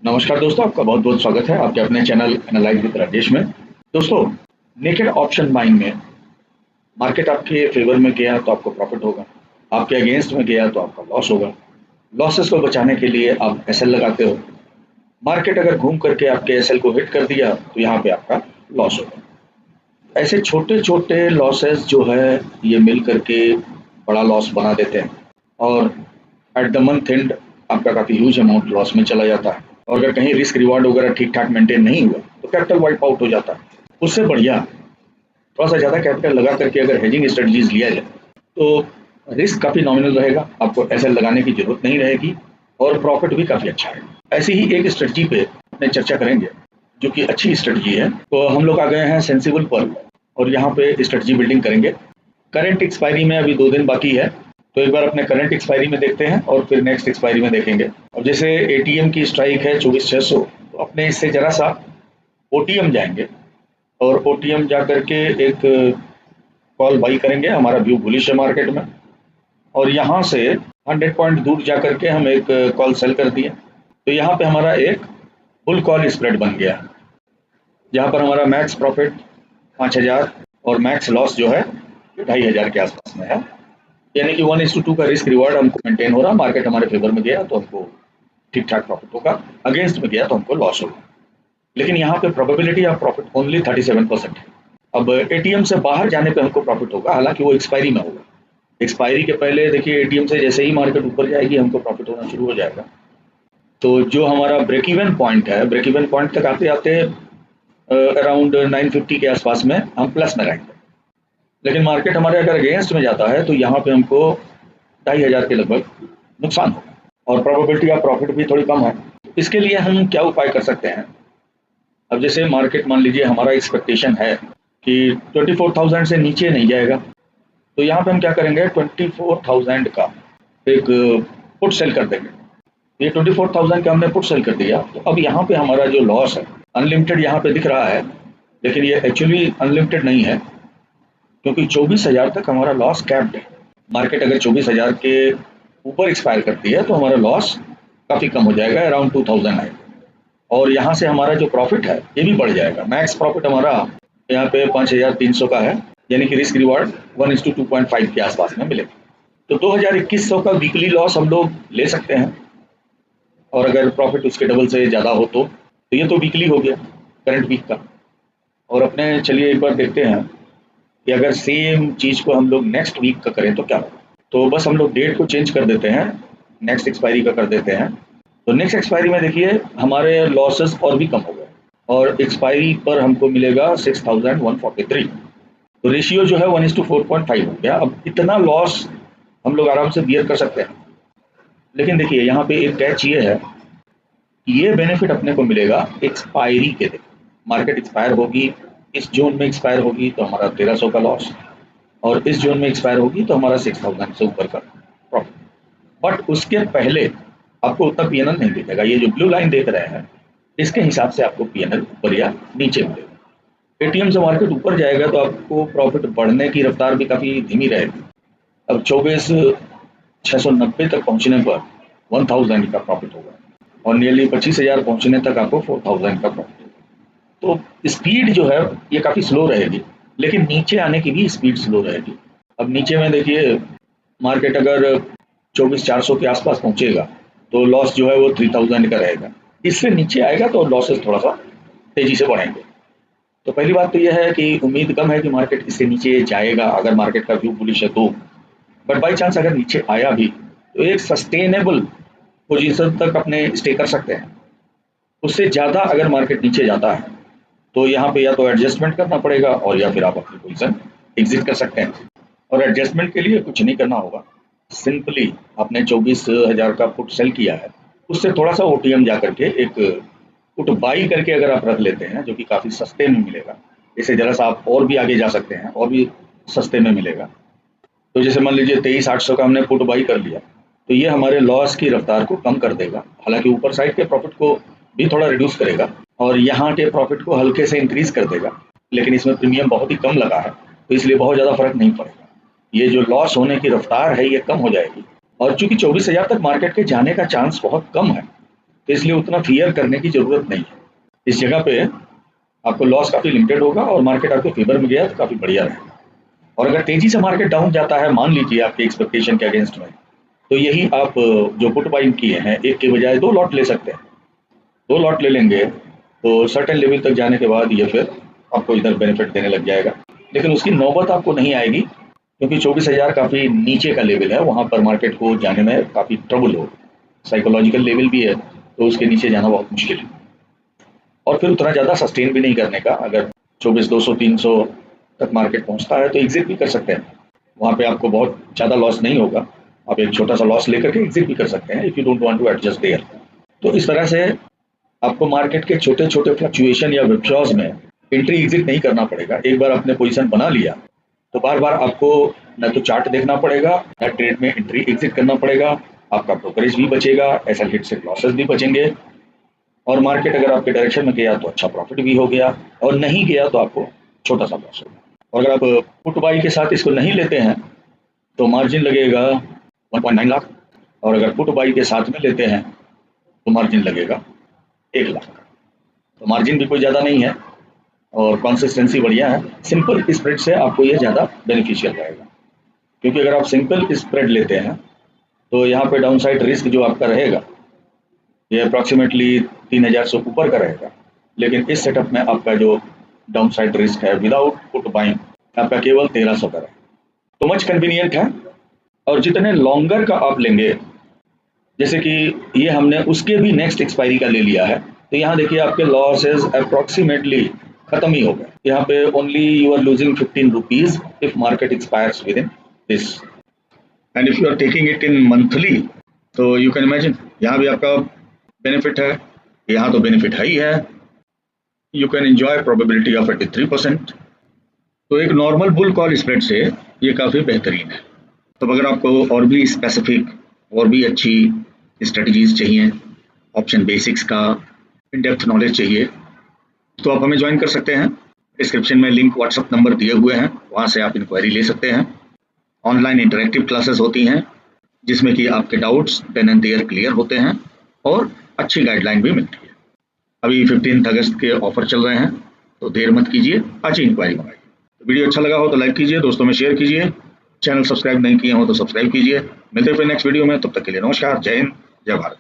नमस्कार दोस्तों, आपका बहुत बहुत स्वागत है आपके अपने चैनल एनालाइज विद राजेश में। दोस्तों, नेकेड ऑप्शन बाइंग में मार्केट आपके फेवर में गया तो आपको प्रॉफिट होगा, आपके अगेंस्ट में गया तो आपका लॉस होगा। लॉसेस को बचाने के लिए आप एसएल लगाते हो। मार्केट अगर घूम करके आपके एसएल को हिट कर दिया तो यहाँ पे आपका लॉस होगा। ऐसे छोटे छोटे लॉसेस जो है ये मिल करके बड़ा लॉस बना देते हैं और एट द मंथ एंड आपका काफ़ी ह्यूज अमाउंट लॉस में चला जाता है। और अगर कहीं रिस्क रिवार्ड वगैरह ठीक ठाक मेंटेन नहीं हुआ तो कैपिटल वाइप आउट हो जाता है। उससे बढ़िया थोड़ा सा ज़्यादा कैपिटल लगा करके अगर हेजिंग स्ट्रेटजीज लिया जाए तो रिस्क काफ़ी नॉमिनल रहेगा, आपको एसएल लगाने की जरूरत नहीं रहेगी और प्रॉफिट भी काफ़ी अच्छा है। ऐसी ही एक स्ट्रेटजी पे अपने चर्चा करेंगे जो कि अच्छी स्ट्रेटजी है। तो हम लोग आ गए हैं सेंसिबल पर और यहाँ पे स्ट्रेटजी बिल्डिंग करेंगे। करंट एक्सपायरी में अभी 2 दिन बाकी है, तो एक बार अपने करंट एक्सपायरी में देखते हैं और फिर नेक्स्ट एक्सपायरी में देखेंगे। अब जैसे एटीएम की स्ट्राइक है 24,600, तो अपने इससे जरा सा ओटीएम जाएंगे और ओटीएम जा करके एक कॉल बाई करेंगे। हमारा व्यू बुलिश है मार्केट में और यहाँ से 100 पॉइंट दूर जा करके हम एक कॉल सेल कर दिए, तो यहाँ पे हमारा एक फुल कॉल स्प्रेड बन गया, जहाँ पर हमारा मैक्स प्रॉफिट 5,000 और मैक्स लॉस जो है 2,500 के आसपास में है। यानी कि 1:2 का रिस्क रिवार्ड हमको मेंटेन हो रहा। मार्केट हमारे फेवर में गया तो हमको ठीक ठाक प्रॉफिट होगा, अगेंस्ट में गया तो हमको लॉस होगा। लेकिन यहाँ पे प्रोबेबिलिटी ऑफ प्रॉफिट ओनली 37% है। अब एटीएम से बाहर जाने पे हमको प्रॉफिट होगा, हालांकि वो एक्सपायरी में होगा। एक्सपायरी के पहले देखिए एटीएम से जैसे ही मार्केट ऊपर जाएगी हमको प्रॉफिट होना शुरू हो जाएगा। तो जो हमारा ब्रेक इवन पॉइंट है, ब्रेक इवन पॉइंट तक आते आते अराउंड 950 के आसपास में हम प्लस में रहेंगे। लेकिन मार्केट हमारे अगर अगेंस्ट में जाता है तो यहाँ पे हमको 2,500 के लगभग नुकसान होगा और प्रोबेबिलिटी ऑफ प्रॉफिट भी थोड़ी कम है। इसके लिए हम क्या उपाय कर सकते हैं? अब जैसे मार्केट मान लीजिए हमारा एक्सपेक्टेशन है कि 24,000 से नीचे नहीं जाएगा, तो यहाँ पे हम क्या करेंगे, 24,000 का एक पुट सेल कर देंगे। ये 24,000 का हमने पुट सेल कर दिया, तो अब यहाँ पे हमारा जो लॉस है अनलिमिटेड यहाँ पे दिख रहा है, लेकिन ये एक्चुअली अनलिमिटेड नहीं है, क्योंकि 24,000 तक हमारा लॉस कैप्ड है। मार्केट अगर 24,000 के ऊपर एक्सपायर करती है तो हमारा लॉस काफ़ी कम हो जाएगा, अराउंड 2,000 आएगा और यहाँ से हमारा जो प्रॉफिट है ये भी बढ़ जाएगा। मैक्स प्रॉफिट हमारा यहाँ पे 5,300 का है, यानी कि रिस्क रिवार्ड 1:2.5 के आसपास में मिलेगा। तो 2,2100 का वीकली लॉस हम लोग ले सकते हैं और अगर प्रॉफिट उसके डबल से ज़्यादा हो तो ये तो वीकली हो गया करंट वीक का। और अपने चलिए एक बार देखते हैं कि अगर सेम चीज़ को हम लोग नेक्स्ट वीक का करें तो क्या होगा। तो बस हम लोग डेट को चेंज कर देते हैं, नेक्स्ट एक्सपायरी का कर देते हैं। तो नेक्स्ट एक्सपायरी में देखिए हमारे लॉसेस और भी कम हो गए और एक्सपायरी पर हमको मिलेगा 6,143। तो रेशियो जो है 1:4.5 हो गया। अब इतना लॉस हम लोग आराम से बियर कर सकते हैं। लेकिन देखिए यहाँ पे एक कैच ये है कि ये बेनिफिट अपने को मिलेगा एक्सपायरी के दिन। मार्केट एक्सपायर होगी, इस जोन में एक्सपायर होगी तो हमारा 1,300 का लॉस और इस जोन में एक्सपायर होगी तो हमारा 6,000 से ऊपर का प्रॉफिट। बट उसके पहले आपको उतना पीएनएल नहीं दिखेगा। ये जो ब्लू लाइन देख रहे हैं इसके हिसाब से आपको पीएनएल ऊपर या नीचे मिलेगा। एटीएम से मार्केट ऊपर जाएगा तो आपको प्रॉफिट बढ़ने की रफ्तार भी काफ़ी धीमी रहेगी। अब 24,690 तक पहुंचने पर 1,000 का प्रॉफिट होगा और नियरली 25,000 पहुंचने तक आपको 4,000 का प्रॉफिट होगा। तो स्पीड जो है ये काफ़ी स्लो रहेगी, लेकिन नीचे आने की भी स्पीड स्लो रहेगी। अब नीचे में देखिए मार्केट अगर 24,400 के आसपास पहुंचेगा तो लॉस जो है वो 3,000 का रहेगा। इससे नीचे आएगा तो लॉसेस थोड़ा सा तेजी से बढ़ेंगे। तो पहली बात तो यह है कि उम्मीद कम है कि मार्केट इससे नीचे जाएगा अगर मार्केट का व्यू बुलिश है तो। बट बाई चांस अगर नीचे आया भी तो एक सस्टेनेबल पोजीशन तक अपने स्टे कर सकते हैं। उससे ज़्यादा अगर मार्केट नीचे जाता है तो यहाँ पे या तो एडजस्टमेंट करना पड़ेगा और या फिर आप अपनी पोजीशन एग्जिट कर सकते हैं। और एडजस्टमेंट के लिए कुछ नहीं करना होगा, सिंपली आपने 24,000 का पुट सेल किया है, उससे थोड़ा सा ओटीएम जा करके एक पुट बाई करके अगर आप रख लेते हैं जो कि काफ़ी सस्ते में मिलेगा, इससे जरा सा आप और भी आगे जा सकते हैं और भी सस्ते में मिलेगा। तो जैसे मान लीजिए 23,800 का हमने पुट बाई कर लिया तो ये हमारे लॉस की रफ्तार को कम कर देगा, हालांकि ऊपर साइड के प्रॉफिट को भी थोड़ा रिड्यूस करेगा और यहाँ के प्रॉफिट को हल्के से इंक्रीज कर देगा। लेकिन इसमें प्रीमियम बहुत ही कम लगा है तो इसलिए बहुत ज़्यादा फर्क नहीं पड़ेगा। ये जो लॉस होने की रफ्तार है ये कम हो जाएगी और चूंकि 24,000 तक मार्केट के जाने का चांस बहुत कम है तो इसलिए उतना फियर करने की ज़रूरत नहीं है। इस जगह पे आपको लॉस काफ़ी लिमिटेड होगा और मार्केट आपके फेवर में गया तो काफ़ी बढ़िया रहेगा। और अगर तेज़ी से मार्केट डाउन जाता है, मान लीजिए आपके एक्सपेक्टेशन के अगेंस्ट में, तो यही आप जो पुट बाइंग किए हैं, एक के बजाय 2 लॉट ले सकते हैं। 2 लॉट ले लेंगे तो सर्टेन लेवल तक जाने के बाद ये फिर आपको इधर बेनिफिट देने लग जाएगा। लेकिन उसकी नौबत आपको नहीं आएगी, क्योंकि 24,000 काफ़ी नीचे का लेवल है, वहाँ पर मार्केट को जाने में काफ़ी ट्रबल होगा। साइकोलॉजिकल लेवल भी है, तो उसके नीचे जाना बहुत मुश्किल है। और फिर उतना ज़्यादा सस्टेन भी नहीं करने का। अगर 24,200 300 तक मार्केट पहुँचता है तो एग्जिट भी कर सकते हैं। वहाँ पे आपको बहुत ज़्यादा लॉस नहीं होगा। आप एक छोटा सा लॉस लेकर के एग्जिट भी कर सकते हैं if you don't want to adjust there. तो इस तरह से आपको मार्केट के छोटे-छोटे फ्लक्चुएशन या विथड्रॉज में एंट्री एग्जिट नहीं करना पड़ेगा। एक बार आपने पोजीशन बना लिया तो बार-बार आपको न तो चार्ट देखना पड़ेगा, न ट्रेड में एंट्री एग्जिट करना पड़ेगा। आपका ब्रोकरेज भी बचेगा, एसएल हिट से लॉसेस भी बचेंगे और मार्केट अगर आपके डायरेक्शन में गया तो अच्छा प्रॉफिट भी हो गया, और नहीं गया तो आपको छोटा सा लॉस होगा। और अगर आप पुट बाई के साथ इसको नहीं लेते हैं तो मार्जिन लगेगा 1.9 लाख, और अगर पुट बाई के साथ में लेते हैं तो मार्जिन लगेगा 1 लाख। तो मार्जिन भी कोई ज़्यादा नहीं है और कंसिस्टेंसी बढ़िया है। सिंपल स्प्रेड से आपको ये ज़्यादा बेनिफिशियल रहेगा, क्योंकि अगर आप सिंपल स्प्रेड लेते हैं तो यहाँ पे डाउन साइड रिस्क जो आपका रहेगा ये अप्रॉक्सीमेटली 3,000 से ऊपर का रहेगा। लेकिन इस सेटअप में आपका जो डाउन साइड रिस्क है विदाउट पुट बाइंग आपका केवल 1,300 का है। तो मच कन्वीनियंट है। और जितने लॉन्गर का आप लेंगे, जैसे कि ये हमने उसके भी नेक्स्ट एक्सपायरी का ले लिया है, तो यहाँ देखिए आपके लॉसेज अप्रॉक्सीमेटली खत्म ही हो गए। यहाँ पे only you are losing 15 rupees if market expires within this, and if you are taking it in monthly तो यू कैन इमेजिन यहाँ भी आपका बेनिफिट है, यहाँ तो बेनिफिट है ही है। You can enjoy probability of 83%। तो एक नॉर्मल बुल कॉल स्प्रेड से ये काफ़ी बेहतरीन है। तो अगर आपको और भी स्पेसिफिक और भी अच्छी स्ट्रेटजीज चाहिए, ऑप्शन बेसिक्स का इन डेप्थ नॉलेज चाहिए, तो आप हमें ज्वाइन कर सकते हैं। डिस्क्रिप्शन में लिंक व्हाट्सअप नंबर दिए हुए हैं, वहाँ से आप इंक्वायरी ले सकते हैं। ऑनलाइन इंटरेक्टिव क्लासेस होती हैं जिसमें कि आपके doubts then and there clear होते हैं और अच्छी गाइडलाइन भी मिलती है। अभी 15 अगस्त के ऑफर चल रहे हैं, तो देर मत कीजिए, आज ही इंक्वायरी मंगाइए। तो वीडियो अच्छा लगा हो तो लाइक कीजिए, दोस्तों में शेयर कीजिए, चैनल सब्सक्राइब नहीं किए हो तो सब्सक्राइब कीजिए। मिलते हैं फिर नेक्स्ट वीडियो में, तब तक के लिए नमस्कार, जय हिंद, जय भारत।